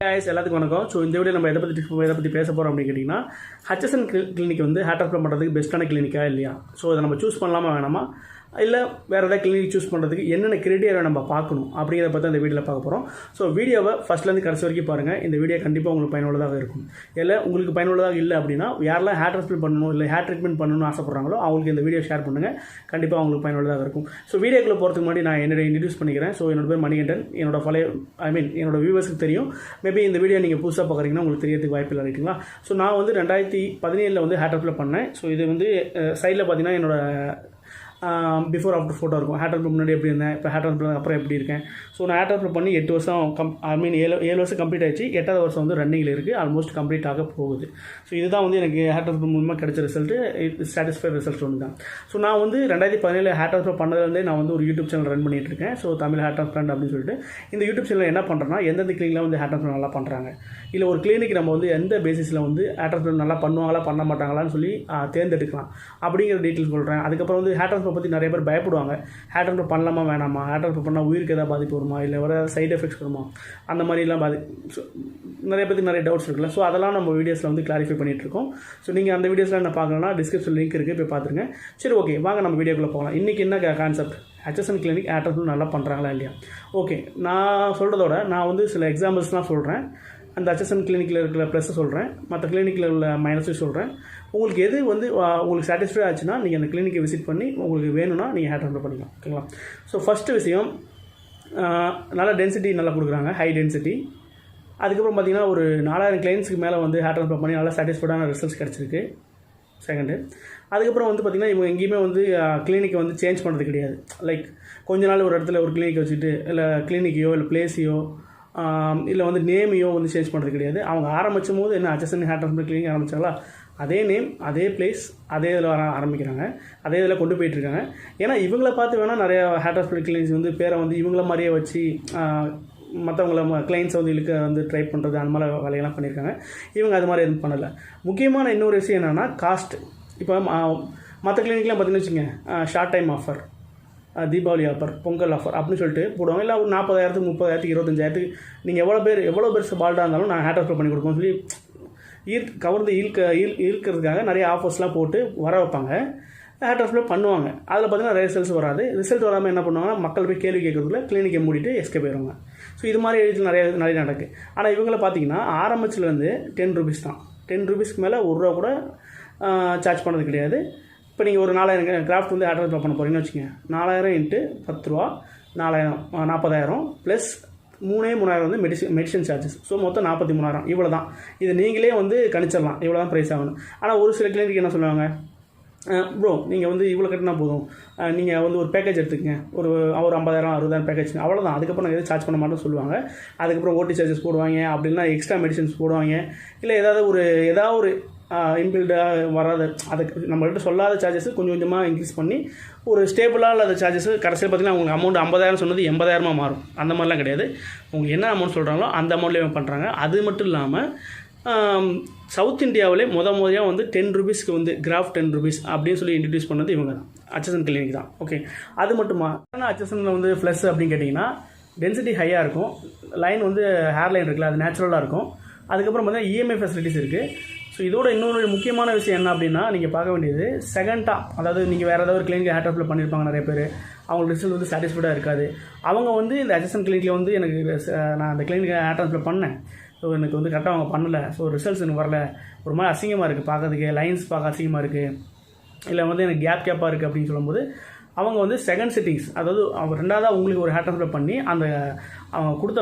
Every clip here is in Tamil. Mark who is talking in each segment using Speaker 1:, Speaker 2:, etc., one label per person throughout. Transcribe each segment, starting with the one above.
Speaker 1: guys எல்லாத்துக்கும் வணக்கம். ஸோ இந்த வீடியோ நம்ம எதை பற்றி பேச போகிறோம் அப்படின்னு கேட்டிங்கன்னா, ஹட்சசன் கிளினிக் வந்து ஹேர் ட்ரான்ஸ்பிளான்ட் பண்ணுறதுக்கு பெஸ்ட்டான கிளினிக்கா இல்லையா? ஸோ இதை நம்ம சூஸ் பண்ணலாமா வேணாமா, இல்லை வேறு ஏதாவது கிளினிக் சூஸ் பண்ணுறதுக்கு என்னென்ன கிரைட்டீரியா நம்ம பார்க்கணும் அப்படிங்கிறத பற்றி இந்த வீடியோவில் பார்க்க போகிறோம். ஸோ வீடியோவை ஃபஸ்ட்லேருந்து கடைசி வரைக்கும் பாருங்கள். இந்த வீடியோ கண்டிப்பாக உங்களுக்கு பயனுள்ளதாக இருக்கும். இல்லை உங்களுக்கு பயனுள்ளதாக இல்லை அப்படின்னா, யாரெல்லாம் ஹேர் ட்ரான்ஸ்பிளான்ட் பண்ணணும் இல்லை ஹேர் ட்ரீட்மெண்ட் பண்ணணும்னு ஆசைப்படுறாங்களோ அவங்களுக்கு இந்த வீடியோ ஷேர் பண்ணுங்கள். கண்டிப்பாக அவங்களுக்கு பயனுள்ளதாக இருக்கும். ஸோ வீடியோக்குள்ளே போகிறதுக்கு முன்னாடி நான் என்னோட இன்ட்ரடியூஸ் பண்ணிக்கிறேன். ஸோ என்னோட பேர் மணிகண்டன். என்னோட வியூவர்ஸுக்கு தெரியும். மேபி இந்த வீடியோ நீங்கள் புதுசாக பார்க்குறீங்கன்னா உங்களுக்கு தெரியறதுக்கு வாய்ப்பு இல்லை, ரைட்டுங்களா? ஸோ நான் வந்து 2017 வந்து ஹேர் ட்ரான்ஸ்பிளான்ட் பண்ணேன். ஸோ இது வந்து சைடில் பார்த்தீங்கன்னா என்னோட பிஃபோர் ஆஃப்டர் ஃபோட்டோ இருக்கும். ஹேர் ட்ரான்ஸ்பிளான்ட் முன்னாடி எப்படி இருந்தேன், இப்போ ஹேர் ட்ரான்ஸ்பிளான்ட் அப்புறம் எப்படி இருக்கேன். ஸோ நான் ஹேர் ட்ரான்ஸ்பிளான்ட் பண்ணி 8 வருஷம் 7 வருஷம் கம்ப்ளீட் ஆகிடுச்சு. 8வது வருஷம் வந்து ரன்னிங்கில் இருக்குது. ஆல்மோஸ்ட் கம்ப்ளீட் ஆக போகுது. ஸோ இதுதான் வந்து எனக்கு ஹேர் ட்ரான்ஸ்பிளான்ட் மூலமாக கிடைச்ச ரிசல்ட்டு. சாட்டிஸ்ஃபைட் ரிசல்ட் ஒன்று தான். ஸோ நான் வந்து 2017 ஹேர் ட்ரான்ஸ்பிளான்ட் பண்ணதுலேருந்தே நான் வந்து ஒரு யூடியூப் சேனல் ரன் பண்ணிட்டு இருக்கேன். ஸோ தமிழ் ஹேர் ட்ரான்ஸ்பிளான்ட் அப்படின்னு சொல்லிட்டு இந்த யூடியூப் சேனல் என்ன பண்ணுறேன்னா, எந்தெந்த கிளினிக்கில் வந்து ஹேர் ட்ரான்ஸ்பிளான்ட் நல்லா பண்ணுறாங்க, இல்லை ஒரு கிளினிக் நம்ம வந்து எந்த பேசிஸில் வந்து ஹேர் ட்ரான்ஸ்பிளான்ட் நல்லா பண்ணுவாங்களா பண்ண மாட்டாங்களான்னு சொல்லி தேர்ந்தெடுக்கலாம் அப்படிங்கிற டீட்டெயில் சொல்கிறேன். அதுக்கப்புறம் வந்து ஹேர் ட்ரான்ஸ்பிளான்ட் பற்றி நிறைய பேர் பயப்படுவாங்க. ஹேர் ட்ரான்ஸ்பிளான்ட் பண்ணலாமா வேணாமா, ஹேர் ட்ரான்ஸ்பிளான்ட் பண்ணால் உயிருக்கு ஏதாவது பாதிப்பு வருமா, இல்லை வேறு ஏதாவது சைட் எஃபெக்ட்ஸ் வருமா, அந்த மாதிரிலாம் நிறைய பேருக்கு நிறைய டவுட்ஸ் இருக்குல்ல. ஸோ அதெல்லாம் நம்ம வீடியோஸில் வந்து கிளாரிஃபை பண்ணிகிட்ருக்கோம். ஸோ நீங்கள் அந்த வீடியோஸில் என்ன பார்க்கணும்னா டிஸ்கிரிப்ஷன் லிங்க் இருக்குது, போய் பார்த்துருங்க. சரி, ஓகே, வாங்க நம்ம வீடியோக்குள்ளே போகலாம். இன்றைக்கி என்ன கான்செப்ட், ஹட்சசன் கிளினிக் ஹேர் ட்ரான்ஸ்பிளான்ட் நல்லா பண்ணுறாங்களா இல்லையா? ஓகே, நான் சொல்கிறதோட நான் வந்து சில எக்ஸாம்பிள்ஸ்லாம் சொல்கிறேன். அந்த ஹட்சசன் கிளினிக்கில் இருக்கிற ப்ளஸ்ஸை சொல்கிறேன், மற்ற கிளினிக்கில் உள்ள மைனஸையும் சொல்கிறேன். உங்களுக்கு எது வந்து உங்களுக்கு சாட்டிஸ்ஃபை ஆச்சுன்னா நீங்கள் அந்த கிளினிக்கை விசிட் பண்ணி உங்களுக்கு வேணும்னா நீங்கள் ஹேர் ட்ரான்ஸ்பிளான்ட் பண்ணிக்கலாம், ஓகேங்களா? ஸோ ஃபஸ்ட்டு விஷயம், நல்லா டென்சிட்டி நல்லா கொடுக்குறாங்க, ஹை டென்சிட்டி. அதுக்கப்புறம் பார்த்திங்கன்னா ஒரு 4000 கிளைண்ட்ஸுக்கு மேலே வந்து ஹேர் ட்ரான்ஸ்பிளான்ட் பண்ணி நல்லா சாட்டிஸ்ஃபைடான ரிசல்ட்ஸ் கிடச்சிருக்கு. செகண்டு, அதுக்கப்புறம் வந்து பார்த்திங்கன்னா இவங்க எங்கேயுமே வந்து கிளினிக்கை வந்து சேஞ்ச் பண்ணுறது கிடையாது. லைக் கொஞ்ச நாள் ஒரு இடத்துல ஒரு கிளினிக் வச்சுட்டு இல்லை கிளினிக்கையோ இல்லை பிளேஸையோ இல்லை வந்து நேமையோ வந்து சேஞ்ச் பண்ணுறது கிடையாது. அவங்க ஆரம்பிச்சும் போது என்ன ஹட்சசன் ஹேர் ட்ரான்ஸ்பிளான்ட் கிளினிக் ஆரம்பித்தாங்களா, அதே நேம், அதே பிளேஸ், அதே இதில் ஆரம்பிக்கிறாங்க, அதே இதில் கொண்டு போயிட்டுருக்காங்க. ஏன்னா இவங்கள பார்த்து வேணால் நிறையா ஹேர் ட்ரான்ஸ்பிளான்ட் கிளினிக்ஸ் வந்து பேரை வந்து இவங்கள மாதிரியே வச்சு மற்றவங்கள கிளைண்ட்ஸை வந்து இழுக்க வந்து ட்ரை பண்ணுறது, அந்த மாதிரி வேலையெல்லாம் பண்ணியிருக்காங்க. இவங்க அது மாதிரி எதுவும் பண்ணலை. முக்கியமான இன்னொரு விஷயம் என்னென்னா காஸ்ட். இப்போ மற்ற கிளினிக்லாம் பார்த்தீங்கன்னு வச்சுங்க, short time offer, Deepavali offer, Pongal offer அப்படின்னு சொல்லிட்டு போடுவாங்க. இல்லை ஒரு 40,000, 30,000, 25,000 நீங்கள் எவ்வளோ பேர் பால்டாக இருந்தாலும் நான் ஹேர் ட்ரான்ஸ்பிளான்ட் பண்ணி கொடுப்போம்னு சொல்லி கவர்ந்து இழுக்கிறதுக்காக நிறைய ஆஃபர்ஸ்லாம் போட்டு வர வைப்பாங்க. ஹேர் ட்ரான்ஸ்பிளான்ட் பண்ணுவாங்க. அதில் பார்த்தீங்கன்னா ரிசல்ட்ஸ் வராது. ரிசல்ட் வராமல் என்ன பண்ணுவாங்கன்னா, மக்கள் போய் கேள்வி கேட்கறதுக்குள்ள கிளினிக்கை மூடிட்டு எஸ்கேப் போயிடுவாங்க. ஸோ இது மாதிரி எழுதியில் நிறைய நடக்குது. ஆனால் இவங்களை பார்த்தீங்கன்னா ஆரம்பத்துலேருந்து 10 ரூபீஸ் தான். 10 ரூபீஸ்க்கு மேலே ₹1 கூட சார்ஜ் பண்ணது கிடையாது. இப்போ நீங்கள் ஒரு 4000 கிராஃப்ட் வந்து ஹேர் ட்ரான்ஸ்பிளான்ட் பண்ண போகிறீங்கன்னு வச்சுக்கோங்க, 4000 × 10 ரூபா, 4000, 40,000 ப்ளஸ் 3,000 வந்து மெடிசன் சார்ஜஸ். ஸோ மொத்தம் 43,000. இவ்வளோ தான். இது நீங்களே வந்து கணிச்சிடலாம், இவ்வளோ தான் ப்ரைஸ் ஆகணும். ஆனால் ஒரு சில கிளினிக் என்ன சொல்லுவாங்க, ப்ரோ நீங்கள் வந்து இவ்வளோ கட்டினா போதும், நீங்கள் வந்து ஒரு பேக்கேஜ் எடுத்துக்கங்க, ஒரு 50,000, 60,000 பேக்கேஜ், அவ்வளோதான், அதுக்கப்புறம் நான் எதுவும் சார்ஜ் பண்ண மாட்டேன்னு சொல்லுவாங்க. அதுக்கப்புறம் ஓடி சார்ஜஸ் போடுவாங்க, அப்படின்னா எக்ஸ்ட்ரா மெடிசன்ஸ் போடுவாங்க, இல்லை ஏதாவது ஒரு இன்பில்டாக வராது, அதுக்கு நம்மள்கிட்ட சொல்லாத சார்ஜஸ் கொஞ்சம் கொஞ்சமாக இன்க்ரீஸ் பண்ணி ஒரு ஸ்டேபிளாக இல்லாத சார்ஜஸ் கடைசியில் பார்த்திங்கன்னா உங்களுக்கு அமௌண்ட் 50,000 சொன்னது 80,000 மாறும். அந்த மாதிரிலாம் கிடையாது. உங்களுக்கு என்ன அமௌண்ட் சொல்கிறாங்களோ அந்த அமௌண்ட்லேயே பண்ணுறாங்க. அது மட்டும் இல்லாமல் சவுத் இந்தியாவிலே முதல்ல வந்து 10 ரூபீஸ்க்கு வந்து கிராஃப் 10 ரூபீஸ் அப்படின்னு சொல்லி இன்ட்ரடியூஸ் பண்ணது இவங்க தான், ஹட்சசன் கிளினிக் தான். ஓகே, அது மட்டுமா, ஆனால் ஹட்சசனில் வந்து ப்ளஸ் அப்படின்னு கேட்டிங்கன்னா டென்சிட்டி ஹையாக இருக்கும், லைன் வந்து ஹேர் லைன் இருக்குல்ல அது நேச்சுரலாக இருக்கும். அதுக்கப்புறம் பார்த்தீங்கன்னா இஎம்ஐ ஃபெசிலிட்டிஸ் இருக்குது. ஸோ இதோட இன்னொரு முக்கியமான விஷயம் என்ன அப்படின்னா, நீங்கள் பார்க்க வேண்டியது செகண்டாக, அதாவது நீங்கள் வேறு ஏதாவது ஒரு கிளினிக் ஹேர் ட்ரான்ஸ்பிளான்ட் பண்ணியிருப்பாங்க நிறைய பேர், அவங்களுக்கு ரிசல்ட் வந்து சாட்டிஸ்ஃபைடாக இருக்காது. அவங்க வந்து இந்த ஹட்சசன் கிளினிக்கில் வந்து எனக்கு நான் அந்த கிளினிக்கை ஹேர் ட்ரான்ஸ்பிளான்ட் பண்ணேன், ஸோ எனக்கு வந்து கரெக்டாக அவங்க பண்ணலை, ஸோ ரிசல்ட்ஸ் எனக்கு வரல, ஒரு மாதிரி அசிங்கமாக இருக்குது பார்க்கறதுக்கு, லைன்ஸ் பார்க்க அசிங்கமாக இருக்குது, இல்லை வந்து எனக்கு கேப்பாக இருக்குது அப்படின்னு சொல்லும்போது அவங்க வந்து செகண்ட் செட்டிங்ஸ், அதாவது அவங்க ரெண்டாவதாக உங்களுக்கு ஒரு ஹேர் ட்ரான்ஸ்பிளான்ட் பண்ணி அந்த அவங்க கொடுத்த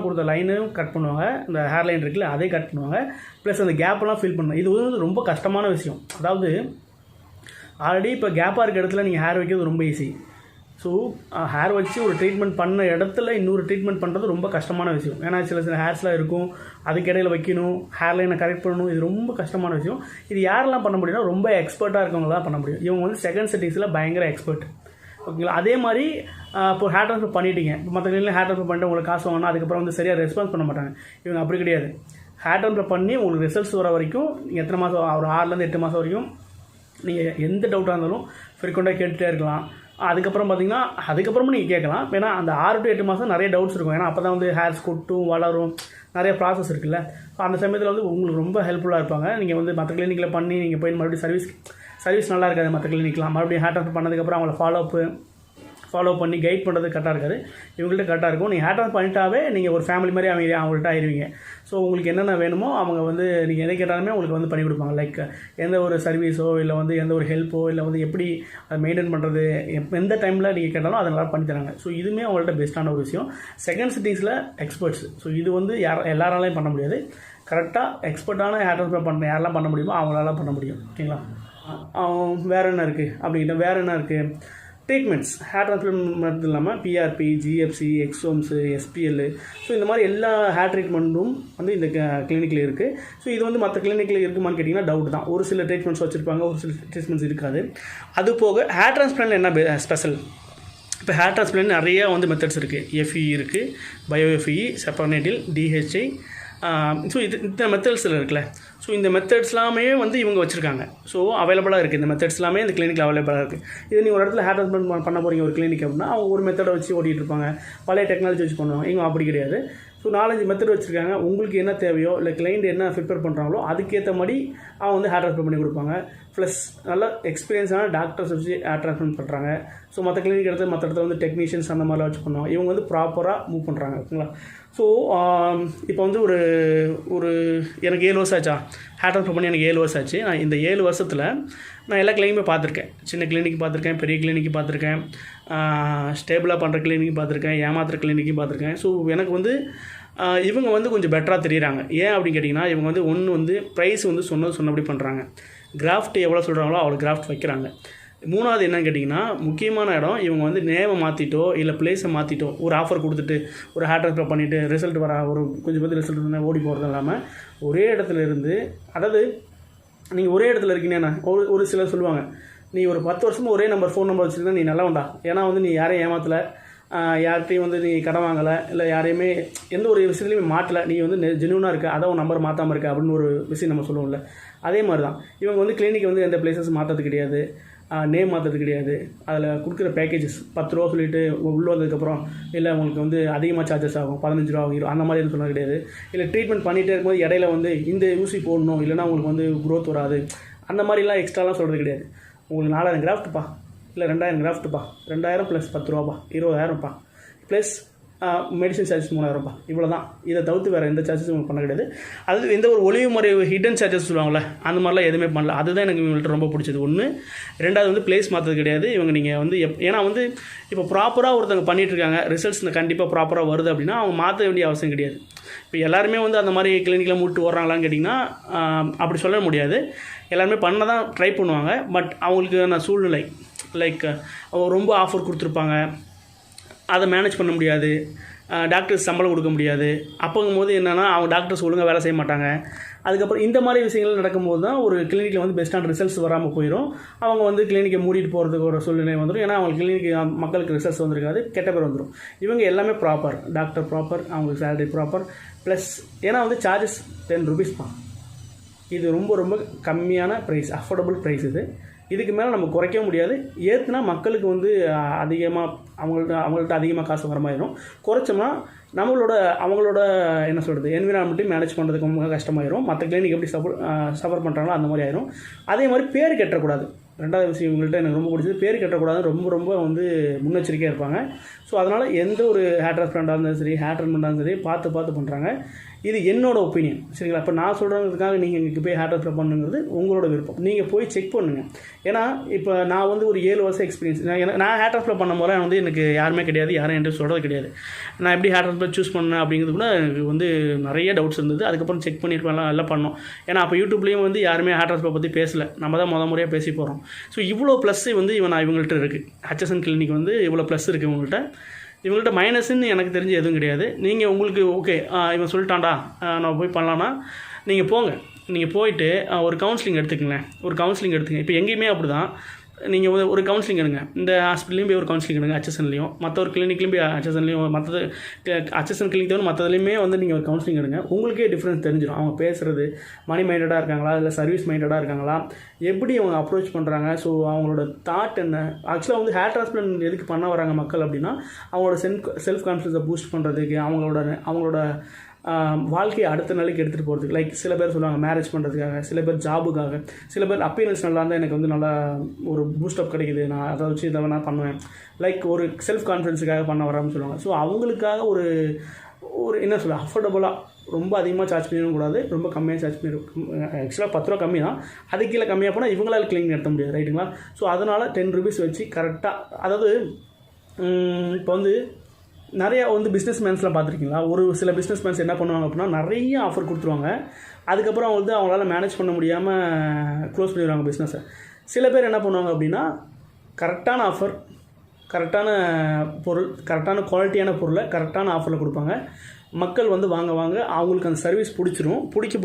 Speaker 1: கொடுத்த லைனும் கட் பண்ணுவாங்க, இந்த ஹேர் லைன் இருக்குல்ல அதே கட் பண்ணுவாங்க, ப்ளஸ் அந்த கேப்பெல்லாம் ஃபில் பண்ணுவாங்க. இது வந்து ரொம்ப கஷ்டமான விஷயம். அதாவது ஆல்ரெடி இப்போ கேப்பாக இருக்க இடத்துல நீங்கள் ஹேர் வைக்கிறது ரொம்ப ஈஸி. ஸோ ஹேர் வச்சு ஒரு ட்ரீட்மெண்ட் பண்ண இடத்துல இன்னொரு ட்ரீட்மெண்ட் பண்ணுறது ரொம்ப கஷ்டமான விஷயம். ஏன்னா சில ஹேர்ஸ்லாம் இருக்கும், அதுக்கிடையில் வைக்கணும், ஹேர் லைனை கரெக்ட் பண்ணணும், இது ரொம்ப கஷ்டமான விஷயம். இது யாரெல்லாம் பண்ண முடியும்னா ரொம்ப எக்ஸ்பர்ட்டாக இருக்கவங்க தான் பண்ண முடியும். இவங்க வந்து செகண்ட் செட்டிங்ஸில் பயங்கர எக்ஸ்பர்ட், ஓகேங்களா? அதே மாதிரி இப்போ ஹேர் ட்ரான்ஸ்ஃபர் பண்ணிட்டீங்க, இப்போ மற்ற கிளினிக்கில் ஹேர் ட்ரான்ஸ்ஃபர் பண்ணிட்டு உங்களுக்கு காசு வாங்கினா அதுக்கப்புறம் வந்து சரியாக ரெஸ்பான்ஸ் பண்ண மாட்டாங்க. இவங்க அப்படி கிடையாது. ஹேர் ட்ரான்ஸ்ஃபர் பண்ணி உங்களுக்கு ரிசல்ட்ஸ் வர வரைக்கும் நீங்கள் எத்தனை மாதம், ஒரு 6 to 8 மாதம் வரைக்கும் நீங்கள் எந்த டவுட்டாக இருந்தாலும் ஃப்ரீக்வெண்ட்டாக கேட்டுகிட்டே இருக்கலாம். அதுக்கப்புறம் பார்த்தீங்கன்னா அதுக்கப்புறமும் நீங்கள் கேட்கலாம். ஏன்னா அந்த 6 to 8 மாதம் நிறைய டவுட்ஸ் இருக்கும். ஏன்னா அப்போ தான் வந்து ஹேர்ஸ் கொட்டும் வளரும், நிறைய ப்ராசஸ் இருக்குல்ல. ஸோ அந்த சமயத்தில் வந்து உங்களுக்கு ரொம்ப ஹெல்ப்ஃபுல்லாக இருப்பாங்க. நீங்கள் வந்து மற்ற கிளினிக்கில் பண்ணி நீங்கள் போய் மறுபடியும் சர்வீஸ் நல்லா இருக்காது. மற்ற கிளினிக்லாம் மறுபடியும் ஹேர் ட்ரான்ஸ்ஃபர் பண்ணதுக்கப்புறம் அவங்கள ஃபாலோ பண்ணி கைட் பண்ணுறது கரெக்டாக இருக்காது. இவங்கள்ட்ட கரெக்டாக இருக்கும். நீங்கள் ஹேர் ட்ரான்ஸ்ஃபர் பண்ணிட்டாவே நீங்கள் ஒரு ஃபேமிலி மாதிரி அவங்கள்ட்ட ஆயிடுவீங்க. ஸோ உங்களுக்கு என்னென்ன வேணுமோ அவங்க வந்து நீங்கள் எதை கேட்டாலுமே உங்களுக்கு வந்து பண்ணி கொடுப்பாங்க. லைக் எந்த ஒரு சர்வீஸோ இல்லை வந்து எந்த ஒரு ஹெல்ப்போ இல்லை வந்து எப்படி அதை மெயின்டைன் பண்ணுறது எந்த டைமில் நீங்கள் கேட்டாலும் அதை நல்லா பண்ணி தராங்க. ஸோ இதுவுமே அவங்கள்ட்ட பெஸ்ட்டான ஒரு விஷயம். Second சிட்டிங்ஸில் experts. ஸோ இது வந்து எல்லாராலையும் பண்ண முடியாது. கரெக்டாக எக்ஸ்பர்ட்டான ஹேர் ட்ரான்ஸ்ஃபர் பண்ண யாரெல்லாம் பண்ண முடியுமோ அவங்களால பண்ண முடியும். ஓகேங்களா? வேறு என்ன இருக்குது அப்படிங்கிட்ட வேறு என்ன இருக்குது? ட்ரீட்மெண்ட்ஸ் ஹேர் ட்ரான்ஸ்பிளான்ட் இல்லாமல் பிஆர்பி, ஜிஎஃப்சி, எக்ஸோம்ஸு, எஸ்பிஎல், ஸோ இந்த மாதிரி எல்லா ஹேர் ட்ரீட்மெண்ட்டும் வந்து இந்த கிளினிக்கில் இருக்குது. ஸோ இது வந்து மற்ற கிளினிக்கில் இருக்குமான்னு கேட்டிங்கன்னா டவுட் தான். ஒரு சில ட்ரீட்மெண்ட்ஸ் வச்சுருப்பாங்க, ஒரு சில ட்ரீட்மெண்ட்ஸ் இருக்காது. அது போக ஹேர் ட்ரான்ஸ்பிளான்ட் என்ன ஸ்பெஷல்? இப்போ ஹேர் ட்ரான்ஸ்பிளான்ட் நிறைய வந்து மெத்தட்ஸ் இருக்குது. எஃப்இ இருக்குது, பயோஎஃப்இ, செப்பர்னேட்டில், டிஹெச்ஐ. ஸோ இந்த மெத்தட்ஸில் இருக்குல்ல. ஸோ இந்த மெத்தட்ஸ் எல்லாமே வந்து இவங்க வச்சுருக்காங்க. ஸோ அவைலபிளாக இருக்குது. இந்த மெத்தட்ஸ் எல்லாமே இந்த கிளினிக்கில் அவைலபிளாக இருக்குது. இது நீங்கள் ஒரு இடத்துல ஹேர் ட்ரான்ஸ்பிளான்ட் பண்ண போகிறீங்க ஒரு கிளினிக் அப்படின்னா அவங்க ஒரு மெத்தடை வச்சு ஓட்டிகிட்டு இருப்பாங்க, பழைய டெக்னாலஜி வச்சு பண்ணுவாங்க. இவங்க அப்படி கிடையாது. ஸோ 4-5 மெத்தட் வச்சுருக்காங்க. உங்களுக்கு என்ன தேவையோ இல்லை கிளைண்ட் என்ன ப்ரிப்பேர் பண்ணுறாங்களோ அதுக்கேற்ற மாதிரி அவங்க வந்து ஹேர் ட்ரான்ஸ்ஃபர் பண்ணி கொடுப்பாங்க. ப்ளஸ் நல்ல எக்ஸ்பீரியன்ஸான டாக்டர்ஸ் வச்சு ஹேர் ட்ரான்ஸ்பிளான்ட் பண்ணுறாங்க. ஸோ மற்ற கிளினிக் எடுத்து மற்ற இடத்துல வந்து டெக்னீஷியன்ஸ் அந்த மாதிரிலாம் வச்சு பண்ணுவாங்க. இவங்க வந்து ப்ராப்பராக மூவ் பண்ணுறாங்க. ஓகேங்களா? ஸோ இப்போ வந்து ஒரு எனக்கு 7 வருஷம் ஆச்சா ஹேர் ட்ரான்ஸ்ஃபர் பண்ணி. எனக்கு 7 வருஷம் ஆச்சு. நான் இந்த 7 வருஷத்தில் நான் எல்லா கிளினிக்குமே பார்த்துருக்கேன். சின்ன கிளினிக் பார்த்துருக்கேன், பெரிய கிளினிக்கு பார்த்துருக்கேன், ஸ்டேபிளாக பண்ணுற கிளினிக்கு பார்த்துருக்கேன், ஏமாத்துற கிளினிக்கும் பார்த்துருக்கேன். ஸோ எனக்கு வந்து இவங்க வந்து கொஞ்சம் பெட்டராக தெரியுறாங்க. ஏன் அப்படின்னு கேட்டிங்கன்னா இவங்க வந்து ஒன்று வந்து ப்ரைஸ் வந்து சொன்னபடி பண்ணுறாங்க. கிராஃப்ட் எவ்வளோ சொல்கிறாங்களோ அவ்வளோ கிராஃப்ட் வைக்கிறாங்க. 3வது என்னன்னு கேட்டிங்கன்னா முக்கியமான இடம், இவங்க வந்து நேமை மாற்றிட்டோ இல்லை பிளேஸை மாற்றிட்டோ ஒரு ஆஃபர் கொடுத்துட்டு ஒரு ஹேர் ட்ரான்ஸ்ஃபர் பண்ணிவிட்டு ரிசல்ட் ஒரு கொஞ்சம் பேர் ரிசல்ட் இருந்தால் ஓடி போகிறது இல்லாமல் ஒரே இடத்துல இருந்து, அதாவது நீங்கள் ஒரே இடத்துல இருக்கீங்கன்னா ஒரு சிலர் சொல்லுவாங்க, நீ ஒரு 10 வருஷமாக ஒரே ஃபோன் நம்பர் வச்சுருந்தா நீ நல்லா உண்டா. ஏன்னா வந்து நீ யாரையும் ஏமாற்றலை, யார்கிட்டையும் வந்து நீ கடன் வாங்கலை, இல்லை யாரையுமே எந்த ஒரு விஷயத்துலையுமே மாட்டலை, நீ வந்து ஜென்யூனாக இருக்க, அதான் உன் நம்பர் மாற்றாமல் இருக்க அப்படின்னு ஒரு விஷயம் நம்ம சொல்லுவோம்ல. அதே மாதிரி தான் இவங்க வந்து கிளினிக் வந்து எந்த பிளேசஸ் மாற்றது கிடையாது, நேம் மாற்றது கிடையாது. அதில் கொடுக்குற பேக்கேஜஸ் 10 ரூபா சொல்லிவிட்டு உள்ளே வந்ததுக்கப்புறம் இல்லை உங்களுக்கு வந்து அதிகமாக சார்ஜஸ் ஆகும், 15 ரூபா ஆகும், அந்த மாதிரி சொல்ல கிடையாது. இல்லை ட்ரீட்மெண்ட் பண்ணிகிட்டே இருக்கும்போது இடையில வந்து இந்த ஊசி போடணும் இல்லைனா உங்களுக்கு வந்து க்ரோத் வராது, அந்த மாதிரிலாம் எக்ஸ்ட்ராலாம் சொல்கிறது கிடையாது. உங்களுக்கு 4000 கிராஃப்ட்டுப்பா இல்லை 2000 கிராஃப்ட்டுப்பா, 2000 + 10 ரூபாப்பா, 20000ப்பா, ப்ளஸ் மெடிசன் சார்ஜஸ் 3000ரூபா, இவ்வளோ தான். இதை தவிர்த்து வேறு எந்த சார்ஜஸும் உங்களுக்கு பண்ண கிடையாது. அது எந்த ஒரு ஒளிவு முறை ஹிடன் சார்ஜஸ் சொல்லுவாங்கள்ல, அந்த மாதிரிலாம் எதுவுமே பண்ணல. அதுதான் எனக்கு இவங்கள்ட்ட ரொம்ப பிடிச்சது. 1. 2வது வந்து பிளேஸ் மாற்றது கிடையாது. இவங்க நீங்கள் வந்து ஏன்னா வந்து இப்போ ப்ராப்பராக ஒருத்தவங்க பண்ணிகிட்ருக்காங்க, ரிசல்ட்ஸ் கண்டிப்பாக ப்ராப்பராக வருது அப்படின்னா அவங்க மாற்ற வேண்டிய அவசியம் கிடையாது. இப்போ எல்லாருமே வந்து அந்த மாதிரி கிளினிக்கில் மூட்டு ஓடுறாங்களான்னு கேட்டிங்கன்னா அப்படி சொல்ல முடியாது. எல்லாருமே பண்ண தான் ட்ரை பண்ணுவாங்க. பட் அவங்களுக்கு சூழ்நிலை லைக் ரொம்ப ஆஃபர் கொடுத்துருப்பாங்க, அதை மேனேஜ் பண்ண முடியாது, டாக்டர்ஸ் சம்பளம் கொடுக்க முடியாது. அப்போங்கும்போது என்னென்னா அவங்க டாக்டர்ஸ் ஒழுங்காக வேலை செய்ய மாட்டாங்க. அதுக்கப்புறம் இந்த மாதிரி விஷயங்கள் நடக்கும்போது தான் ஒரு கிளினிக்கில் வந்து பெஸ்ட்டான ரிசல்ட்ஸ் வராமல் போயிடும். அவங்க வந்து கிளினிக்கை மூடிட்டு போகிறதுக்கு ஒரு சூழ்நிலை வந்துடும். ஏன்னா அவங்க கிளினிக்கு மக்களுக்கு ரிசல்ட்ஸ் வந்துருக்காது, கெட்ட பேர் வந்துடும். இவங்க எல்லாமே ப்ராப்பர், டாக்டர் ப்ராப்பர், அவங்களுக்கு சேலரி ப்ராப்பர், ப்ளஸ் ஏன்னா வந்து சார்ஜஸ் 10 ரூபீஸ் தான். இது ரொம்ப ரொம்ப கம்மியான ப்ரைஸ், அஃபோர்டபுள் ப்ரைஸ். இதுக்கு மேலே நம்ம குறைக்க முடியாது. ஏற்றுனா மக்களுக்கு வந்து அதிகமாக அவங்கள்ட்ட அதிகமாக காசு வர மாதிரிடும். குறைச்சோம்னா அவங்களோட என்ன சொல்கிறது என்விரான்மெண்ட்டையும் மேனேஜ் பண்ணுறதுக்கு ரொம்ப கஷ்டமாயிடும். மற்ற கிளினிக் எப்படி சஃபர் பண்ணுறாங்களோ அந்த மாதிரி ஆயிரும். அதே மாதிரி பேர் கெட்டக்கூடாது. 2வது விஷயம் இவங்கள்ட்ட எனக்கு ரொம்ப பிடிச்சது, பேர் கெட்டக்கூடாதுன்னு ரொம்ப ரொம்ப வந்து முன்னெச்சரிக்கையாக இருப்பாங்க. ஸோ அதனால் எந்த ஒரு ஹேர் ட்ரான்ஸ்பிளான்ட்டாக இருந்தாலும் சரி, ஹேர் ட்ரீட்மெண்ட்டாக இருந்தாலும் சரி பார்த்து பண்ணுறாங்க. இது என்னோட ஒப்பீனியன், சரிங்களா? இப்போ நான் சொல்கிறதுக்காக நீங்கள் இங்கே போய் ஹேர் ட்ரான்ஸ்ஃபர் பண்ணுங்கிறது உங்களோட விருப்பம். நீங்கள் போய் செக் பண்ணுங்கள். ஏன்னா இப்போ நான் வந்து ஒரு 7 வருஷம் எக்ஸ்பீரியன்ஸ். நான் ஹேர் ட்ரான்ஸ்ஃபர் பண்ணும் போது வந்து எனக்கு யாருமே கிடையாது, யாரும் என்கிட்ட சொல்கிறது கிடையாது. நான் எப்படி ஹேர் ட்ரான்ஸ்ஃபர் சூஸ் பண்ணேன் அப்படிங்கிறது கூட எனக்கு வந்து நிறைய டவுட்ஸ் இருந்தது. அதுக்கப்புறம் செக் பண்ணியிருப்பேன், எல்லாம் பண்ணோம். ஏன்னா அப்போ யூடியூப்லேயும் வந்து யாருமே ஹேர் ட்ரான்ஸ்ஃபர் பற்றி பேசலை, நம்ம தான் முறையாக பேசி போகிறோம். ஸோ இவ்வளோ ப்ளஸ் வந்து இவங்கள்ட்ட இருக்குது. ஹச்எஸ்என் கிளினிக் வந்து இவ்வளோ ப்ளஸ் இருக்குது இவங்கள்ட்ட மைனஸ்ன்னு எனக்கு தெரிஞ்சு எதுவும் கிடையாது. நீங்கள் உங்களுக்கு ஓகே இவன் சொல்லிட்டான்டா நான் போய் பண்ணலான்னா நீங்கள் போங்க. நீங்கள் போயிட்டு ஒரு கவுன்சிலிங் எடுத்துக்கங்களேன். இப்போ எங்கேயுமே அப்படி தான். நீங்கள் ஒரு கவுன்சிலிங் எடுங்க. இந்த ஹாஸ்பிட்டல்லையும் போய் ஒரு கவுன்சிலிங் எடுங்க, ஹச்எஸ்என்லேயும். மற்ற ஒரு கிளினிக்லையும் போய் ஹச்எஸ்என்லேயும், மற்றது ஹச்எஸ்என் கிளினிக் தவிர மற்றதுலையுமே வந்து நீங்கள் ஒரு கவுன்சிலிங் எடுங்க. உங்களுக்கே டிஃப்ரென்ஸ் தெரிஞ்சிடும். அவங்க பேசுகிறது மணி மைண்டடாக இருக்காங்களா, இல்லை சர்வீஸ் மைண்டடாக இருக்காங்களா, எப்படி அவங்க அப்ரோச் பண்ணுறாங்க, ஸோ அவங்களோட தாட் என்ன. ஆக்சுவலாக வந்து ஹேர் டிரான்ஸ்பிளான்ட் எதுக்கு பண்ண வராங்க மக்கள் அப்படின்னா, அவங்களோட செல்ஃப் கான்ஃபிடன்ஸை பூஸ்ட் பண்ணுறதுக்கு, அவங்களோட வாழ்க்கையை அடுத்த நிலைக்கு எடுத்துகிட்டு போகிறதுக்கு. லைக் சில பேர் சொல்லுவாங்க மேரேஜ் பண்ணுறதுக்காக, சில பேர் ஜாபுக்காக, சில பேர் அப்பீரன்ஸ் நல்லா இருந்தால் எனக்கு வந்து நல்லா ஒரு பூஸ்டப் கிடைக்குது, நான் அதை வச்சு இதை நான் பண்ணுவேன், லைக் ஒரு செல்ஃப் கான்ஃபிடன்ஸுக்காக பண்ண வரான்னு சொல்லுவாங்க. ஸோ அவங்களுக்காக ஒரு என்ன சொல்ல அஃபோர்டபுளாக, ரொம்ப அதிகமாக சார்ஜ் பண்ணிடவும் கூடாது, ரொம்ப கம்மியாக சார்ஜ் பண்ணிடும். ஆக்சுவலாக 10 ரூபா கம்மி தான், அதுக்கு கீழே கம்மியாக போனால் இவங்களால் கிளீனிங் நடத்த முடியாது, ரைட்டுங்களா? ஸோ அதனால் 10 ரூபீஸ் வச்சு கரெக்டாக, அதாவது இப்போ வந்து நிறையா வந்து பிஸ்னஸ் மேன்ஸ்லாம் பார்த்துருக்கீங்களா? ஒரு சில பிஸ்னஸ் மேன்ஸ் என்ன பண்ணுவாங்க அப்படின்னா, நிறைய ஆஃபர் கொடுத்துருவாங்க. அதுக்கப்புறம் வந்து அவங்களால மேனேஜ் பண்ண முடியாமல் க்ளோஸ் பண்ணிடுவாங்க பிஸ்னஸை. சில பேர் என்ன பண்ணுவாங்க அப்படின்னா, கரெக்டான ஆஃபர், கரெக்டான பொருள், கரெக்டான குவாலிட்டியான பொருளை கரெக்டான ஆஃபரில் கொடுப்பாங்க. மக்கள் வந்து வாங்க அவங்களுக்கு அந்த சர்வீஸ்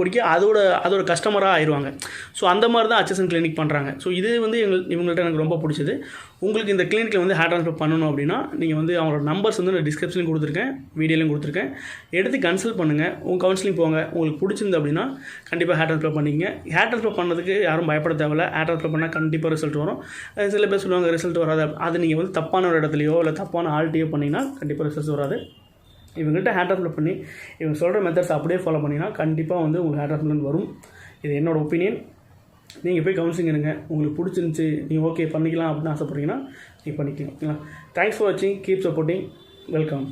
Speaker 1: பிடிக்க அதோட கஸ்டமராக ஆயிடுவாங்க. ஸோ அந்த மாதிரி தான் ஹச்எஸ்என் கிளினிக் பண்ணுறாங்க. ஸோ இது வந்து இவங்கள்ட்ட எனக்கு ரொம்ப பிடிச்சது. உங்களுக்கு இந்த கிளினிக்கில் வந்து ஹேர் ட்ரான்ஸ்ஃபர் பண்ணணும் அப்படின்னா, நீங்கள் வந்து அவங்களோட நம்பர்ஸ் வந்து நான் டிஸ்கிரிப்ஷன்லையும் கொடுத்துருக்கேன், வீடியோலையும் கொடுத்துருக்கேன். எடுத்து கன்சல்ட் பண்ணுங்கள், உங்கள் கவுன்சிலிங் போங்க. உங்களுக்கு பிடிச்சிருந்து அப்படின்னா கண்டிப்பாக ஹேர் ட்ரான்ஸ்ஃபர் பண்ணிங்க. ஹேர் ட்ரான்ஸ்ஃபர் பண்ணதுக்கு யாரும் பயப்பட தேவையில்ல. ஹேர் ட்ரான்ஸ்ஃபர் பண்ணால் கண்டிப்பாக ரிசல்ட் வரும். சில பேர் சொல்லுவாங்க ரிசல்ட் வராது. அது நீங்கள் வந்து தப்பான ஒரு இடத்துலையோ இல்லை தப்பான ஆள்கிட்டையோ பண்ணிங்கன்னா கண்டிப்பாக ரிசல்ட் வராது. இவங்கள்ட்ட ஹேர் ட்ரான்ஸ்ஃபர் பண்ணி இவங்க சொல்கிற மெத்தட்ஸ் அப்படியே ஃபாலோ பண்ணிங்கன்னா கண்டிப்பாக வந்து உங்களுக்கு ஹேர் ட்ரான்ஸ்ஃபர் வரும். இது என்னோடய ஒப்பீனியன். நீங்கள் போய் கவுன்சிலிங் எடுங்க. உங்களுக்கு பிடிச்சிருந்துச்சி, நீங்கள் ஓகே பண்ணிக்கலாம் அப்படின்னு ஆசைப்பட்றீங்கன்னா நீங்கள் பண்ணிக்கலாம். ஓகேங்களா? தேங்க்ஸ் ஃபார் வாட்சிங். Keep supporting. வெல்கம்.